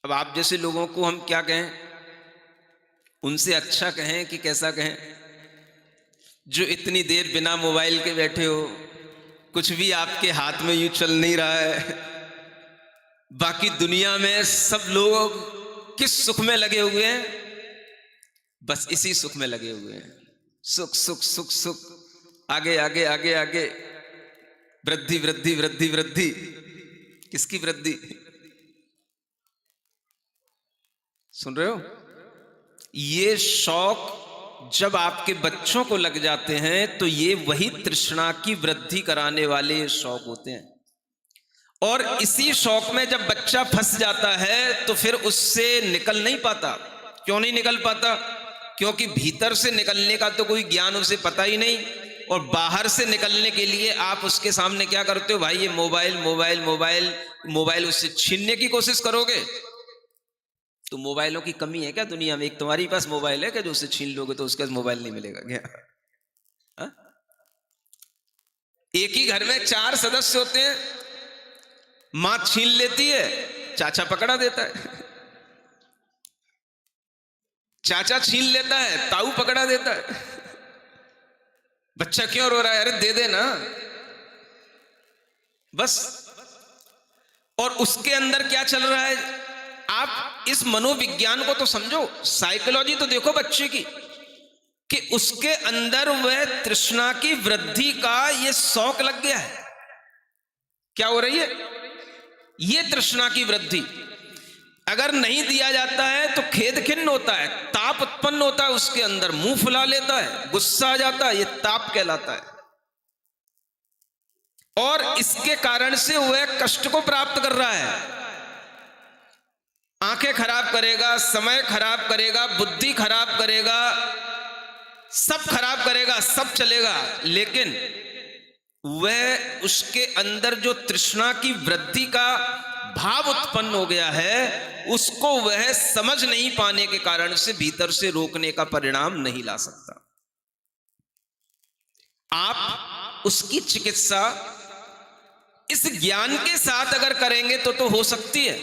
अब आप जैसे लोगों को हम क्या कहें, उनसे अच्छा कहें कि कैसा कहें, जो इतनी देर बिना मोबाइल के बैठे हो, कुछ भी आपके हाथ में यूं चल नहीं रहा है, बाकी दुनिया में सब लोग किस सुख में लगे हुए हैं, बस इसी सुख में लगे हुए हैं। सुख सुख सुख सुख, आगे आगे आगे आगे, वृद्धि वृद्धि वृद्धि वृद्धि। किसकी वृद्धि? सुन रहे हो? ये शौक जब आपके बच्चों को लग जाते हैं तो ये वही तृष्णा की वृद्धि कराने वाले शौक होते हैं। और इसी शौक में जब बच्चा फंस जाता है तो फिर उससे निकल नहीं पाता। क्यों नहीं निकल पाता? क्योंकि भीतर से निकलने का तो कोई ज्ञान उसे पता ही नहीं, और बाहर से निकलने के लिए आप उसके सामने क्या करते हो? भाई ये मोबाइल मोबाइल मोबाइल मोबाइल, उससे छीनने की कोशिश करोगे। तो मोबाइलों की कमी है क्या दुनिया में? एक तुम्हारी पास मोबाइल है क्या जो उससे छीन लोगे तो उसके पास मोबाइल नहीं मिलेगा क्या? हा? एक ही घर में 4 सदस्य होते हैं, मां छीन लेती है, चाचा पकड़ा देता है, चाचा छीन लेता है, ताऊ पकड़ा देता है। बच्चा क्यों रो रहा है? अरे दे दे ना, बस। और उसके अंदर क्या चल रहा है? आप इस मनोविज्ञान को तो समझो, साइकोलॉजी तो देखो बच्चे की, कि उसके अंदर वह तृष्णा की वृद्धि का ये शौक लग गया है। क्या हो रही है? ये तृष्णा की वृद्धि अगर नहीं दिया जाता है तो खेद खिन्न होता है, ताप उत्पन्न होता है उसके अंदर, मुंह फुला लेता है, गुस्सा आ जाता है, ये ताप कहलाता है। और इसके कारण से वह कष्ट को प्राप्त कर रहा है। आंखें खराब करेगा, समय खराब करेगा, बुद्धि खराब करेगा, सब खराब करेगा, सब चलेगा, लेकिन वह उसके अंदर जो तृष्णा की वृद्धि का भाव उत्पन्न हो गया है, उसको वह समझ नहीं पाने के कारण से भीतर से रोकने का परिणाम नहीं ला सकता। आप उसकी चिकित्सा इस ज्ञान के साथ अगर करेंगे तो हो सकती है।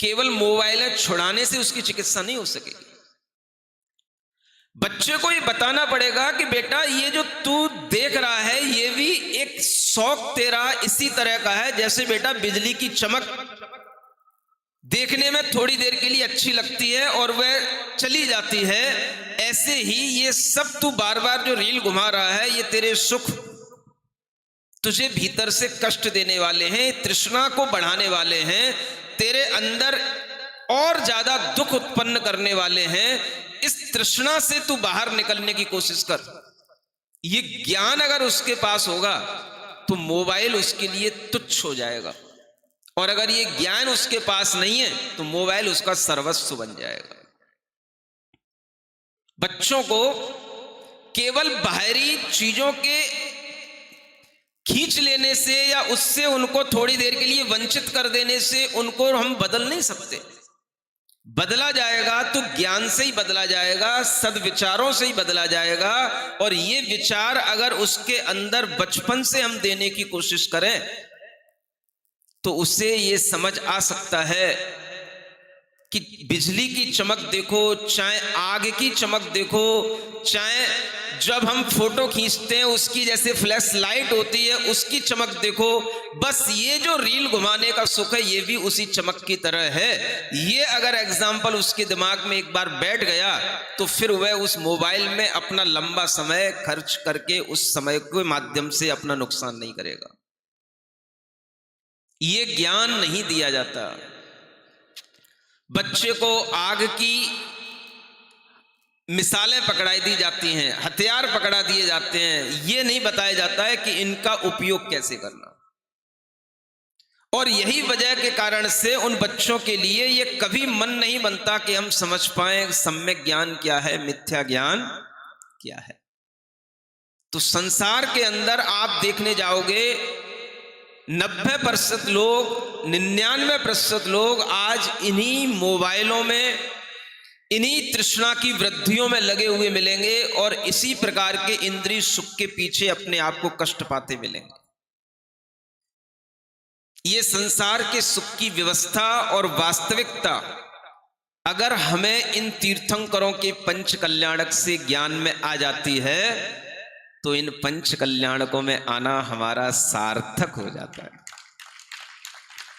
केवल मोबाइल छुड़ाने से उसकी चिकित्सा नहीं हो सकेगी। बच्चे को ये बताना पड़ेगा कि बेटा ये जो तू देख रहा है ये भी एक शौक तेरा इसी तरह का है, जैसे बेटा बिजली की चमक देखने में थोड़ी देर के लिए अच्छी लगती है और वह चली जाती है, ऐसे ही ये सब तू बार बार जो रील घुमा रहा है ये तेरे सुख तुझे भीतर से कष्ट देने वाले हैं, तृष्णा को बढ़ाने वाले हैं, तेरे अंदर और ज्यादा दुख उत्पन्न करने वाले हैं। इस तृष्णा से तू बाहर निकलने की कोशिश कर। ये ज्ञान अगर उसके पास होगा तो मोबाइल उसके लिए तुच्छ हो जाएगा, और अगर ये ज्ञान उसके पास नहीं है तो मोबाइल उसका सर्वस्व बन जाएगा। बच्चों को केवल बाहरी चीजों के खींच लेने से या उससे उनको थोड़ी देर के लिए वंचित कर देने से उनको हम बदल नहीं सकते। बदला जाएगा तो ज्ञान से ही बदला जाएगा, सद्विचारों से ही बदला जाएगा। और ये विचार अगर उसके अंदर बचपन से हम देने की कोशिश करें तो उसे ये समझ आ सकता है कि बिजली की चमक देखो, चाहे आग की चमक देखो, चाहे जब हम फोटो खींचते हैं उसकी जैसे फ्लैश लाइट होती है उसकी चमक देखो, बस ये जो रील घुमाने का सुख है ये भी उसी चमक की तरह है। ये अगर एग्जाम्पल उसके दिमाग में एक बार बैठ गया तो फिर वह उस मोबाइल में अपना लंबा समय खर्च करके उस समय के माध्यम से अपना नुकसान नहीं करेगा। ये ज्ञान नहीं दिया जाता। बच्चे को आग की मिसालें पकड़ाई दी जाती हैं, हथियार पकड़ा दिए जाते हैं, ये नहीं बताया जाता है कि इनका उपयोग कैसे करना। और यही वजह के कारण से उन बच्चों के लिए ये कभी मन नहीं बनता कि हम समझ पाएं सम्यक ज्ञान क्या है, मिथ्या ज्ञान क्या है। तो संसार के अंदर आप देखने जाओगे 90% लोग, 99% लोग आज इन्हीं मोबाइलों में, इन्हीं तृष्णा की वृद्धियों में लगे हुए मिलेंगे और इसी प्रकार के इंद्रिय सुख के पीछे अपने आप को कष्ट पाते मिलेंगे। ये संसार के सुख की व्यवस्था और वास्तविकता अगर हमें इन तीर्थंकरों के पंच कल्याणक से ज्ञान में आ जाती है तो इन पंच कल्याणकों में आना हमारा सार्थक हो जाता है।